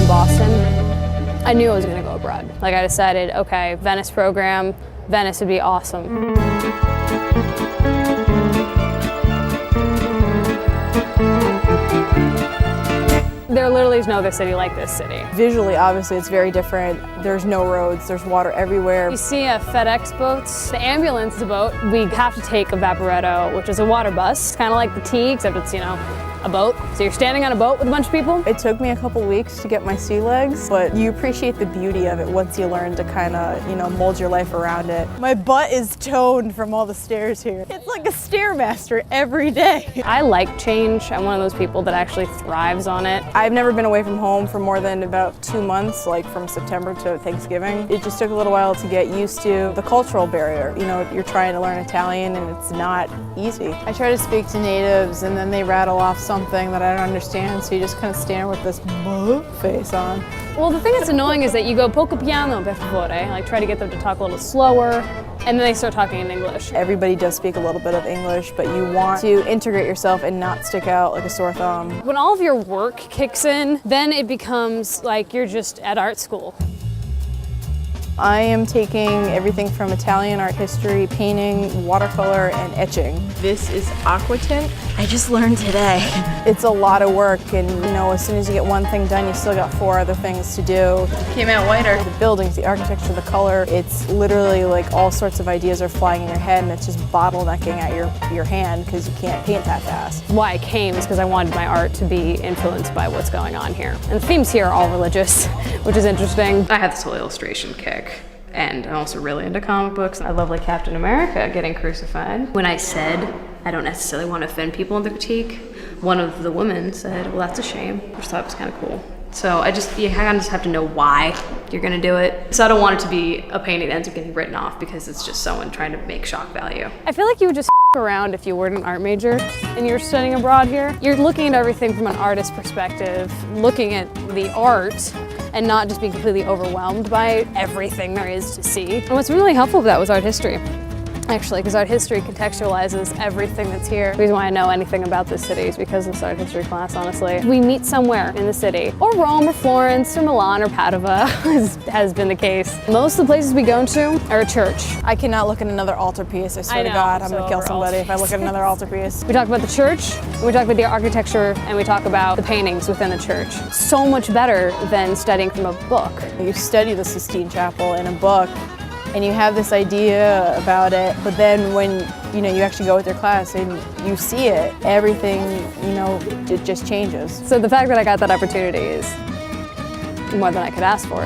Boston, I knew I was gonna go abroad. Like I decided, okay, Venice program, Venice would be awesome. There literally is no other city like this city. Visually, obviously, it's very different. There's no roads, there's water everywhere. You see FedEx boats, the ambulance is a boat. We have to take a Vaporetto, which is a water bus. It's kind of like the T, except it's, you know, a boat. So you're standing on a boat with a bunch of people. It took me a couple weeks to get my sea legs, but you appreciate the beauty of it once you learn to kind of, you know, mold your life around it. My butt is toned from all the stairs here. It's like a Stairmaster every day. I like change. I'm one of those people that actually thrives on it. I've never been away from home for more than about 2 months, like from September to Thanksgiving. It just took a little while to get used to the cultural barrier. You know, you're trying to learn Italian and it's not easy. I try to speak to natives and then they rattle off something that I don't understand, so you just kind of stand with this face on. Well, the thing that's annoying is that you go poco piano, per favore, like try to get them to talk a little slower, and then they start talking in English. Everybody does speak a little bit of English, but you want to integrate yourself and not stick out like a sore thumb. When all of your work kicks in, then it becomes like you're just at art school. I am taking everything from Italian art history, painting, watercolor, and etching. This is aquatint. I just learned today. It's a lot of work, and you know, as soon as you get one thing done, you still got 4 other things to do. Came out whiter. The buildings, the architecture, the color, it's literally like all sorts of ideas are flying in your head, and it's just bottlenecking at your hand because you can't paint that fast. Why I came is because I wanted my art to be influenced by what's going on here. And the themes here are all religious, which is interesting. I have this whole illustration kick. And I'm also really into comic books. I love like Captain America getting crucified. When I said I don't necessarily want to offend people in the critique, one of the women said, well, that's a shame, which I thought was kind of cool. So you kind of just have to know why you're gonna do it. So I don't want it to be a painting that ends up getting written off because it's just someone trying to make shock value. I feel like you would just around if you weren't an art major and you're studying abroad here. You're looking at everything from an artist perspective, looking at the art and not just being completely overwhelmed by everything there is to see. And what's really helpful with that was art history. Actually, because art history contextualizes everything that's here. The reason why I know anything about this city is because of this art history class, honestly. We meet somewhere in the city, or Rome, or Florence, or Milan, or Padua, has been the case. Most of the places we go to are a church. I cannot look at another altarpiece, I swear to God, I'm gonna kill somebody if I look at another altarpiece. We talk about the church, we talk about the architecture, and we talk about the paintings within the church. So much better than studying from a book. You study the Sistine Chapel in a book, and you have this idea about it, but then when you actually go with your class and you see it, everything, it just changes. So the fact that I got that opportunity is more than I could ask for.